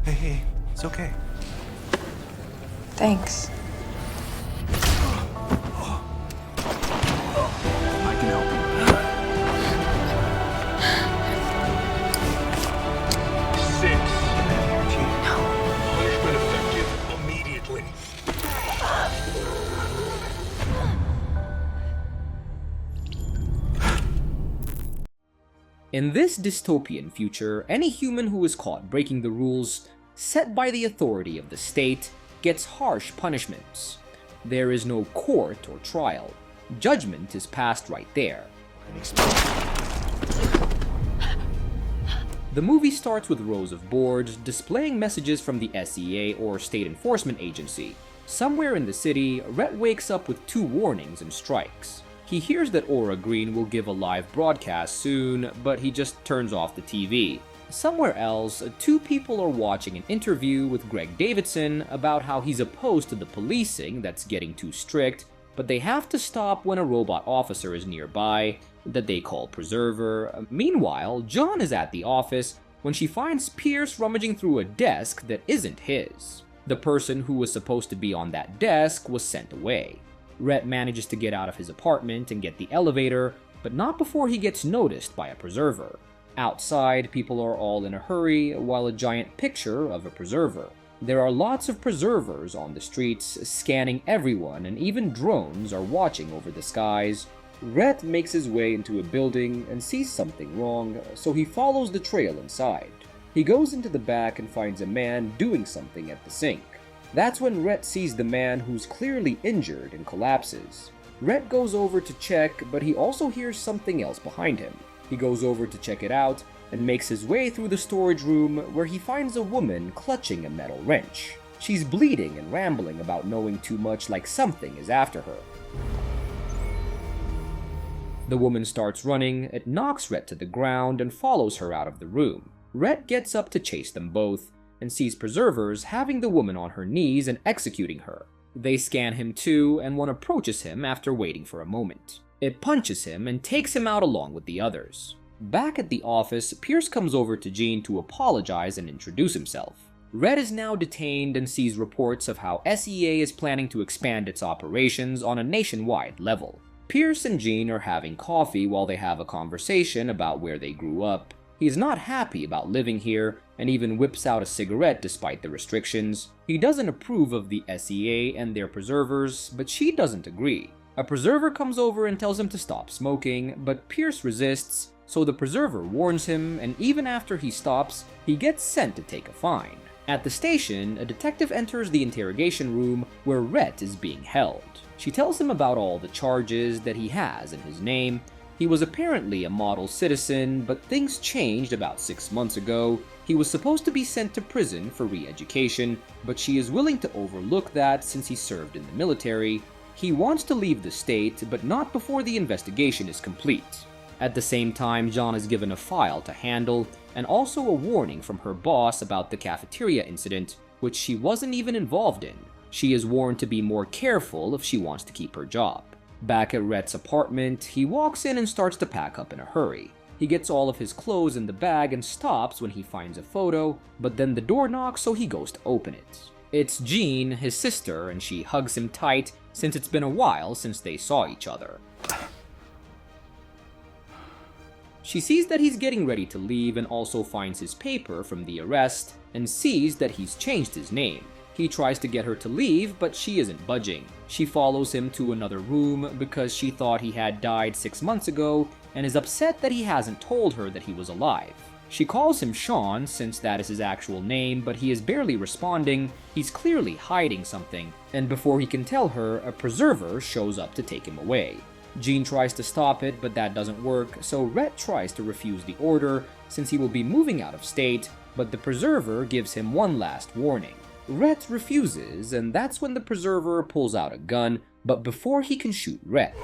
Hey, it's okay. Thanks. I can help you. 6. Punishment effective immediately. In this dystopian future, any human who is caught breaking the rules set by the authority of the state gets harsh punishments. There is no court or trial. Judgment is passed right there. The movie starts with rows of boards displaying messages from the SEA or State Enforcement Agency. Somewhere in the city, Rhett wakes up with 2 warnings and strikes. He hears that Aura Green will give a live broadcast soon, but he just turns off the TV. Somewhere else, 2 people are watching an interview with Greg Davidson about how he's opposed to the policing that's getting too strict, but they have to stop when a robot officer is nearby that they call Preserver. Meanwhile, John is at the office when she finds Pierce rummaging through a desk that isn't his. The person who was supposed to be on that desk was sent away. Rhett manages to get out of his apartment and get the elevator, but not before he gets noticed by a Preserver. Outside, people are all in a hurry, while a giant picture of a Preserver. There are lots of Preservers on the streets, scanning everyone, and even drones are watching over the skies. Rhett makes his way into a building and sees something wrong, so he follows the trail inside. He goes into the back and finds a man doing something at the sink. That's when Rhett sees the man who's clearly injured and collapses. Rhett goes over to check, but he also hears something else behind him. He goes over to check it out and makes his way through the storage room where he finds a woman clutching a metal wrench. She's bleeding and rambling about knowing too much, like something is after her. The woman starts running, it knocks Rhett to the ground and follows her out of the room. Rhett gets up to chase them both and sees Preservers having the woman on her knees and executing her. They scan him too, and one approaches him after waiting for a moment. It punches him and takes him out along with the others. Back at the office, Pierce comes over to Jean to apologize and introduce himself. Rhett is now detained and sees reports of how SEA is planning to expand its operations on a nationwide level. Pierce and Jean are having coffee while they have a conversation about where they grew up. He's not happy about living here, and even whips out a cigarette despite the restrictions. He doesn't approve of the SEA and their Preservers, but she doesn't agree. A Preserver comes over and tells him to stop smoking, but Pierce resists, so the Preserver warns him, and even after he stops, he gets sent to take a fine. At the station, a detective enters the interrogation room where Rhett is being held. She tells him about all the charges that he has in his name. He was apparently a model citizen, but things changed about 6 months ago. He was supposed to be sent to prison for re-education, but she is willing to overlook that since he served in the military. He wants to leave the state, but not before the investigation is complete. At the same time, John is given a file to handle, and also a warning from her boss about the cafeteria incident, which she wasn't even involved in. She is warned to be more careful if she wants to keep her job. Back at Rhett's apartment, he walks in and starts to pack up in a hurry. He gets all of his clothes in the bag and stops when he finds a photo, but then the door knocks, so he goes to open it. It's Jean, his sister, and she hugs him tight since it's been a while since they saw each other. She sees that he's getting ready to leave and also finds his paper from the arrest and sees that he's changed his name. He tries to get her to leave, but she isn't budging. She follows him to another room because she thought he had died 6 months ago and is upset that he hasn't told her that he was alive. She calls him Sean since that is his actual name, but he is barely responding. He's clearly hiding something, and before he can tell her, a Preserver shows up to take him away. Jean tries to stop it, but that doesn't work, so Rhett tries to refuse the order since he will be moving out of state, but the Preserver gives him one last warning. Rhett refuses, and that's when the Preserver pulls out a gun, but before he can shoot Rhett.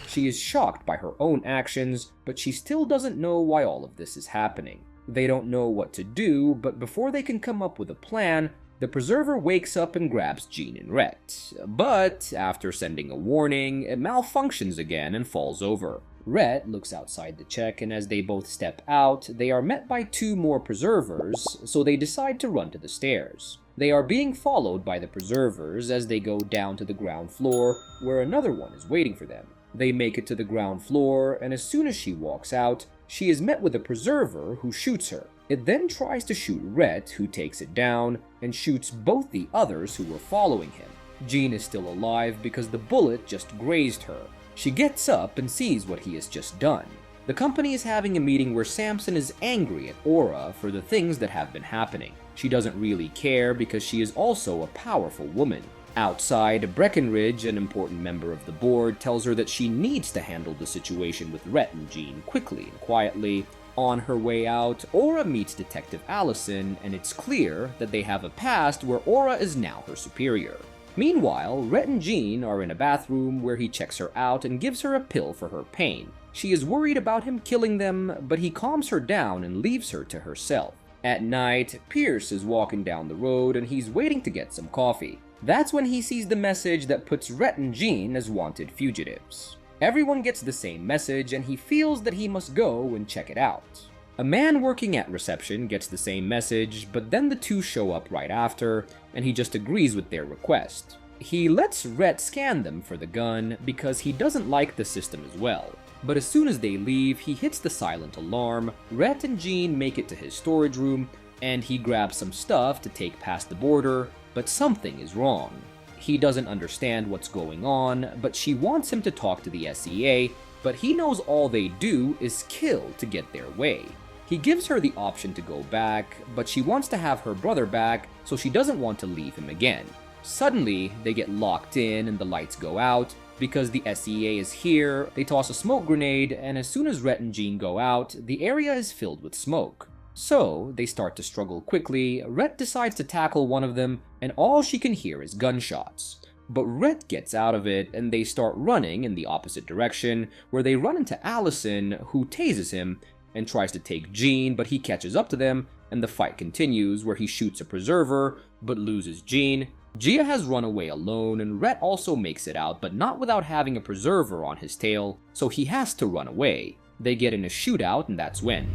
She is shocked by her own actions, but she still doesn't know why all of this is happening. They don't know what to do, but before they can come up with a plan, the Preserver wakes up and grabs Jean and Rhett. But after sending a warning, it malfunctions again and falls over. Rhett looks outside to check, and as they both step out, they are met by 2 more preservers, so they decide to run to the stairs. They are being followed by the preservers as they go down to the ground floor, where another one is waiting for them. They make it to the ground floor, and as soon as she walks out, she is met with a preserver who shoots her. It then tries to shoot Rhett, who takes it down, and shoots both the others who were following him. Jean is still alive because the bullet just grazed her. She gets up and sees what he has just done. The company is having a meeting where Samson is angry at Aura for the things that have been happening. She doesn't really care because she is also a powerful woman. Outside, Breckenridge, an important member of the board, tells her that she needs to handle the situation with Rhett and Jean quickly and quietly. On her way out, Aura meets Detective Allison, and it's clear that they have a past where Aura is now her superior. Meanwhile, Rhett and Jean are in a bathroom where he checks her out and gives her a pill for her pain. She is worried about him killing them, but he calms her down and leaves her to herself. At night, Pierce is walking down the road and he's waiting to get some coffee. That's when he sees the message that puts Rhett and Jean as wanted fugitives. Everyone gets the same message and he feels that he must go and check it out. A man working at reception gets the same message, but then the 2 show up right after, and he just agrees with their request. He lets Rhett scan them for the gun because he doesn't like the system as well. But as soon as they leave, he hits the silent alarm. Rhett and Jean make it to his storage room, and he grabs some stuff to take past the border, but something is wrong. He doesn't understand what's going on, but she wants him to talk to the SEA, but he knows all they do is kill to get their way. He gives her the option to go back, but she wants to have her brother back, so she doesn't want to leave him again. Suddenly, they get locked in and the lights go out. Because the SEA is here, they toss a smoke grenade, and as soon as Rhett and Jean go out, the area is filled with smoke. So, they start to struggle quickly. Rhett decides to tackle one of them, and all she can hear is gunshots. But Rhett gets out of it, and they start running in the opposite direction, where they run into Allison, who tases him, and tries to take Jean, but he catches up to them, and the fight continues where he shoots a preserver, but loses Jean. Gia has run away alone, and Rhett also makes it out, but not without having a preserver on his tail, so he has to run away. They get in a shootout, and that's when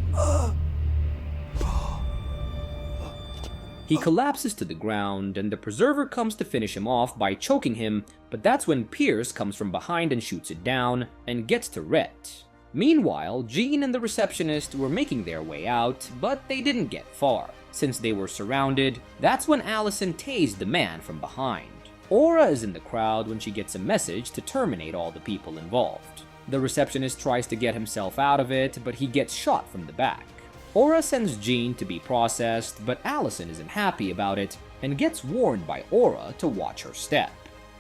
he collapses to the ground, and the preserver comes to finish him off by choking him, but that's when Pierce comes from behind and shoots it down, and gets to Rhett. Meanwhile, Jean and the receptionist were making their way out, but they didn't get far. Since they were surrounded, that's when Allison tased the man from behind. Aura is in the crowd when she gets a message to terminate all the people involved. The receptionist tries to get himself out of it, but he gets shot from the back. Aura sends Jean to be processed, but Allison isn't happy about it, and gets warned by Aura to watch her step.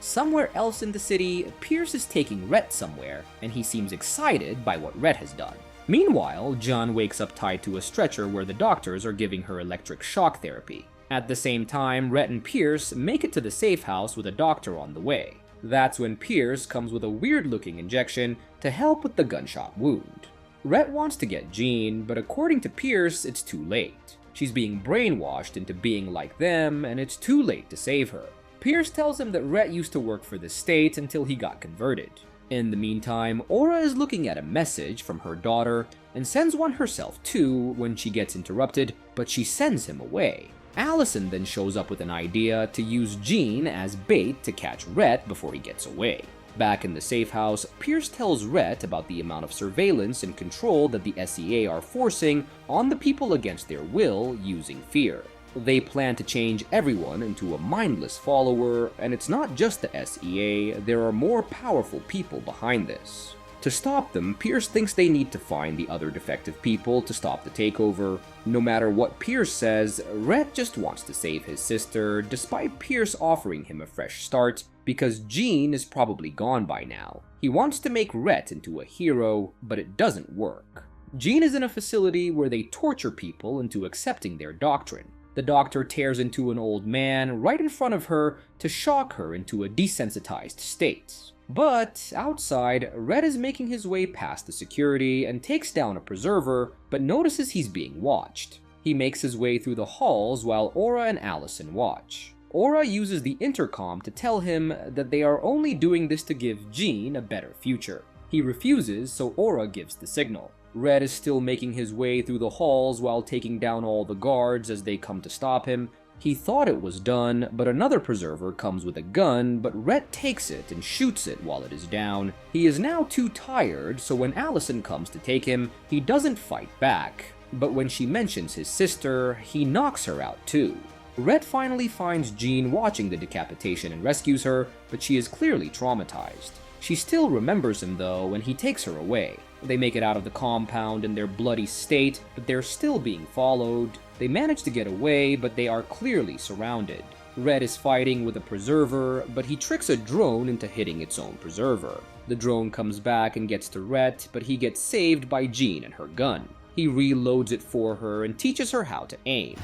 Somewhere else in the city, Pierce is taking Rhett somewhere, and he seems excited by what Rhett has done. Meanwhile, John wakes up tied to a stretcher where the doctors are giving her electric shock therapy. At the same time, Rhett and Pierce make it to the safe house with a doctor on the way. That's when Pierce comes with a weird-looking injection to help with the gunshot wound. Rhett wants to get Jean, but according to Pierce, it's too late. She's being brainwashed into being like them, and it's too late to save her. Pierce tells him that Rhett used to work for the state until he got converted. In the meantime, Aura is looking at a message from her daughter and sends one herself too when she gets interrupted, but she sends him away. Allison then shows up with an idea to use Jean as bait to catch Rhett before he gets away. Back in the safe house, Pierce tells Rhett about the amount of surveillance and control that the SEA are forcing on the people against their will using fear. They plan to change everyone into a mindless follower, and it's not just the SEA, there are more powerful people behind this. To stop them, Pierce thinks they need to find the other defective people to stop the takeover. No matter what Pierce says, Rhett just wants to save his sister, despite Pierce offering him a fresh start, because Jean is probably gone by now. He wants to make Rhett into a hero, but it doesn't work. Jean is in a facility where they torture people into accepting their doctrine. The doctor tears into an old man right in front of her to shock her into a desensitized state. But outside, Rhett is making his way past the security and takes down a preserver, but notices he's being watched. He makes his way through the halls while Aura and Allison watch. Aura uses the intercom to tell him that they are only doing this to give Jean a better future. He refuses, so Aura gives the signal. Red is still making his way through the halls while taking down all the guards as they come to stop him. He thought it was done, but another preserver comes with a gun, but Red takes it and shoots it while it is down. He is now too tired, so when Allison comes to take him, he doesn't fight back. But when she mentions his sister, he knocks her out too. Red finally finds Jean watching the decapitation and rescues her, but she is clearly traumatized. She still remembers him though, and he takes her away. They make it out of the compound in their bloody state, but they're still being followed. They manage to get away, but they are clearly surrounded. Red is fighting with a preserver, but he tricks a drone into hitting its own preserver. The drone comes back and gets to Red, but he gets saved by Jean and her gun. He reloads it for her and teaches her how to aim.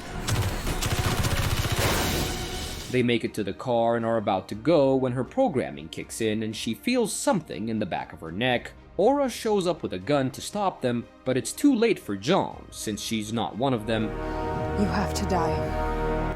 They make it to the car and are about to go when her programming kicks in and she feels something in the back of her neck. Aura shows up with a gun to stop them, but it's too late for Jean since she's not one of them. You have to die.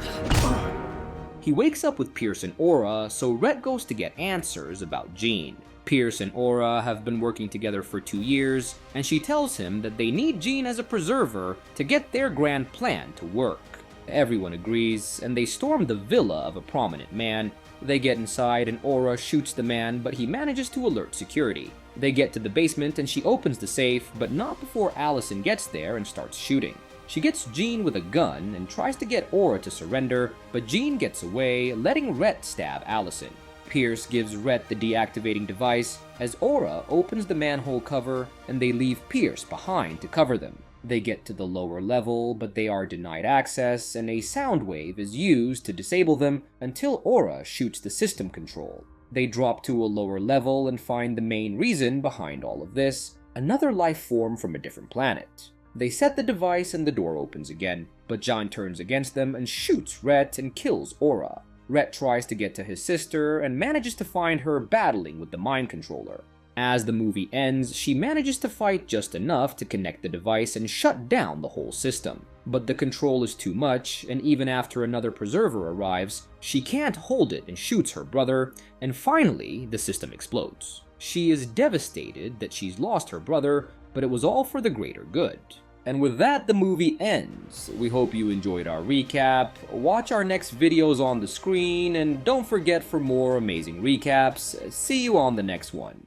He wakes up with Pierce and Aura, so Rhett goes to get answers about Jean. Pierce and Aura have been working together for 2 years, and she tells him that they need Jean as a preserver to get their grand plan to work. Everyone agrees, and they storm the villa of a prominent man. They get inside and Aura shoots the man, but he manages to alert security. They get to the basement and she opens the safe, but not before Allison gets there and starts shooting. She gets Jean with a gun and tries to get Aura to surrender, but Jean gets away, letting Rhett stab Allison. Pierce gives Rhett the deactivating device as Aura opens the manhole cover and they leave Pierce behind to cover them. They get to the lower level, but they are denied access, and a sound wave is used to disable them until Aura shoots the system control. They drop to a lower level and find the main reason behind all of this, another life form from a different planet. They set the device and the door opens again, but John turns against them and shoots Rhett and kills Aura. Rhett tries to get to his sister and manages to find her battling with the mind controller. As the movie ends, she manages to fight just enough to connect the device and shut down the whole system. But the control is too much, and even after another preserver arrives, she can't hold it and shoots her brother, and finally, the system explodes. She is devastated that she's lost her brother, but it was all for the greater good. And with that, the movie ends. We hope you enjoyed our recap. Watch our next videos on the screen, and don't forget for more amazing recaps. See you on the next one.